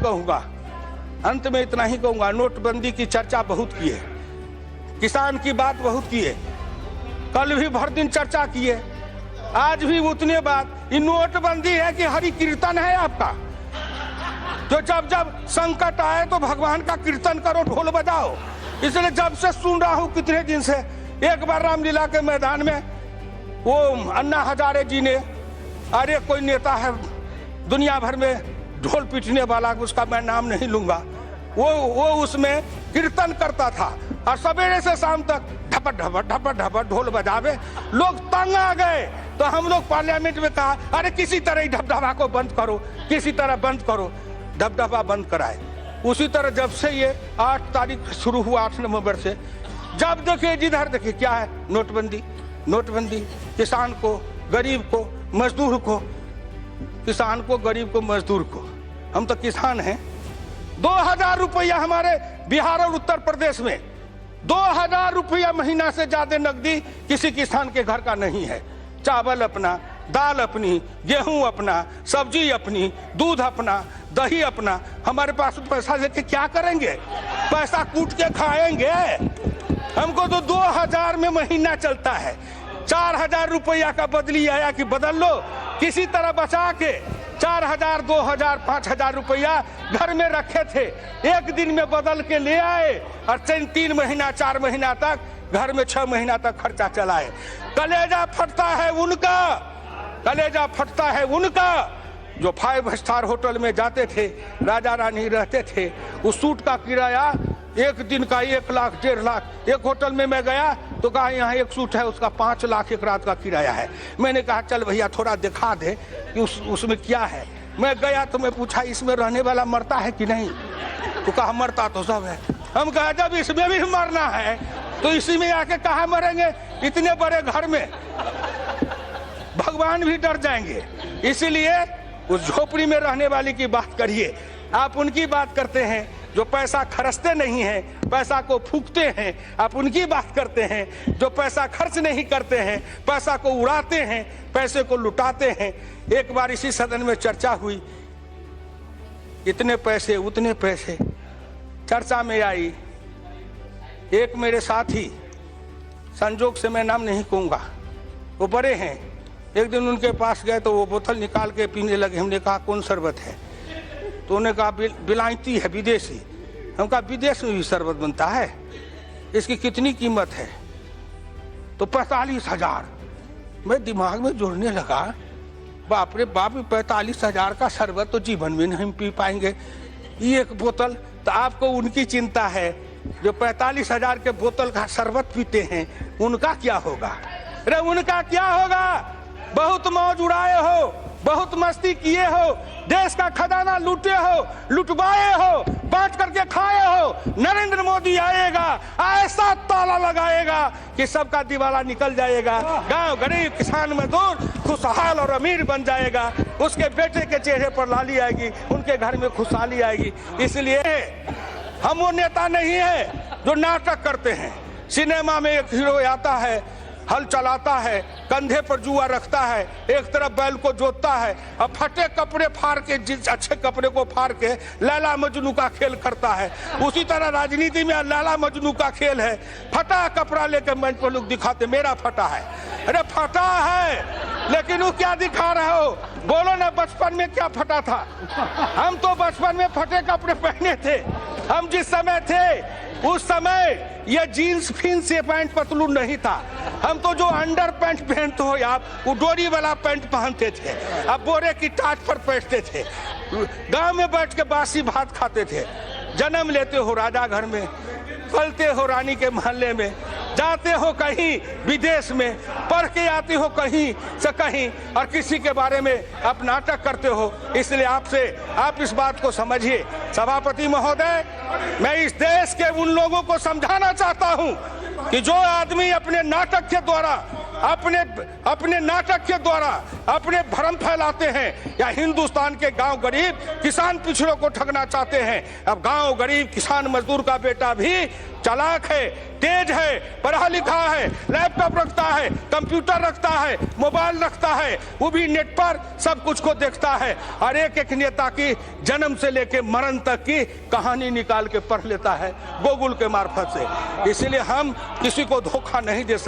कहूँगा, अंत में इतना ही कहूँगा, नोटबंदी की चर्चा बहुत की है, किसान की बात बहुत की है, कल भी भर दिन चर्चा की है, आज भी उतने बात। ये नोटबंदी है कि हरि कीर्तन है आपका? तो जब जब संकट आए तो भगवान का कीर्तन करो, ढोल बजाओ। इसलिए जब से सुन रहा हूँ कितने दिन से, एक बार रामलीला के मैदान में वो अन्ना हजारे जी ने, अरे कोई नेता है दुनिया भर में ढोल पीटने वाला, उसका मैं नाम नहीं लूंगा, वो उसमें कीर्तन करता था और सवेरे से शाम तक ढपट ढपट ढपट ढपट ढोल बजावे, लोग तंग आ गए। तो हम लोग पार्लियामेंट में कहा, अरे किसी तरह ढपढपा को बंद करो, किसी तरह बंद करो, ढपढपा बंद कराए। उसी तरह जब से ये 8 तारीख शुरू हुआ, 8 नवंबर से, जब देखिए जिधर देखिए क्या है, नोटबंदी नोटबंदी। किसान को, गरीब को, मजदूर को, किसान को, गरीब को, मजदूर को, हम तो किसान हैं। 2000 रुपया हमारे बिहार और उत्तर प्रदेश में 2000 रुपया महीना से ज्यादा नकदी किसी किसान के घर का नहीं है। चावल अपना, दाल अपनी, गेहूं अपना, सब्जी अपनी, दूध अपना, दही अपना। हमारे पास पैसा लेके क्या करेंगे? पैसा कूट के खाएंगे। हमको तो 2000 में महीना चलता है। 4000 रुपया का बदली आया कि बदल लो, किसी तरह बचा के 4000, 2000, 5000 रुपया घर में रखे थे, एक दिन में बदल के ले आए और 3 महीना 4 महीना तक घर में 6 महीना तक खर्चा चलाए। कलेजा फटता है उनका, कलेजा फटता है उनका जो 5 स्टार होटल में जाते थे, राजा रानी रहते थे। उस सूट का किराया एक दिन का 1 लाख 1.5 लाख। एक होटल में मैं गया तो कहा यहाँ एक सूट है, उसका 5 लाख एक रात का किराया है। मैंने कहा चल भैया थोड़ा दिखा दे कि उसमें क्या है। मैं गया तो मैं पूछा इसमें रहने वाला मरता है कि नहीं? तो कहा मरता तो सब है। हम कहा जब इसमें भी मरना है तो इसी में आके कहाँ मरेंगे? इतने बड़े घर में भगवान भी डर जाएंगे। इसीलिए उस झोपड़ी में रहने वाली की बात करिए। आप उनकी बात करते हैं जो पैसा खर्चते नहीं हैं, पैसा को फूकते हैं। आप उनकी बात करते हैं जो पैसा खर्च नहीं करते हैं, पैसा को उड़ाते हैं, पैसे को लुटाते हैं। एक बार इसी सदन में चर्चा हुई, इतने पैसे उतने पैसे चर्चा में आई। एक मेरे साथी, संजोग से मैं नाम नहीं कहूँगा, वो बड़े हैं, एक दिन उनके पास गए तो वो बोतल निकाल के पीने लगे। हमने कहा कौन शरबत है? तो उन्होंने कहा बिलायती है, विदेशी। हम कहा विदेश में भी शरबत बनता है, इसकी कितनी कीमत है? तो 45,000। मैं दिमाग में जोड़ने लगा, बाप रे बाप, 45,000 का शरबत तो जीवन में नहीं पी पाएंगे। ये एक बोतल, तो आपको उनकी चिंता है जो 45,000 के बोतल का शरबत पीते हैं, उनका क्या होगा? अरे उनका क्या होगा? बहुत मौज उड़ाए हो, बहुत मस्ती किए हो, देश का खजाना लूटे हो, लुटवाए हो, बांट करके खाए हो। नरेंद्र मोदी आएगा, ऐसा ताला लगाएगा कि सबका दिवाला निकल जाएगा। गांव गरीब किसान मजदूर खुशहाल और अमीर बन जाएगा। उसके बेटे के चेहरे पर लाली आएगी, उनके घर में खुशहाली आएगी। इसलिए हम वो नेता नहीं है जो नाटक करते हैं। सिनेमा में एक हीरो आता है, हल चलाता है, कंधे पर जुआ रखता है, एक तरफ बैल को जोतता है और फटे कपड़े फाड़ के, जिस अच्छे कपड़े को फाड़ के लैला मजनू का खेल करता है। उसी तरह राजनीति में लैला मजनू का खेल है। फटा कपड़ा लेकर मंच पर लोग दिखाते मेरा फटा है। अरे फटा है, लेकिन वो क्या दिखा रहे हो? बोलो ना, बचपन में क्या फटा था? हम तो बचपन में फटे कपड़े पहने थे। हम जिस समय थे उस समय ये जीन्स फिन्स से पैंट पतलून नहीं था। हम तो जो अंडर पैंट पहनते हो आप, वो डोरी वाला पैंट पहनते थे, अब बोरे की टाट पर बैठते थे, गांव में बैठ के बासी भात खाते थे। जन्म लेते हो राजा घर में, पलते हो रानी के मोहल्ले में, जाते हो कहीं विदेश में, पढ़ के आते हो कहीं से कहीं, और किसी के बारे में आप नाटक करते हो। इसलिए आप इस बात को समझिए। सभापति महोदय, मैं इस देश के उन लोगों को समझाना चाहता हूं कि जो आदमी अपने नाटक के द्वारा अपने अपने नाटक के द्वारा अपने भ्रम फैलाते हैं, या हिंदुस्तान के गांव गरीब किसान पिछड़ों को ठगना चाहते हैं। अब गांव गरीब किसान मजदूर का बेटा भी चालाक है, तेज है, पढ़ा लिखा है, लैपटॉप रखता है, कंप्यूटर रखता है, मोबाइल रखता है, वो भी नेट पर सब कुछ को देखता है और एक एक नेता की जन्म से लेकर मरण तक की कहानी निकाल के पढ़ लेता है गूगल के मार्फत से। इसलिए हम किसी को धोखा नहीं दे सकते।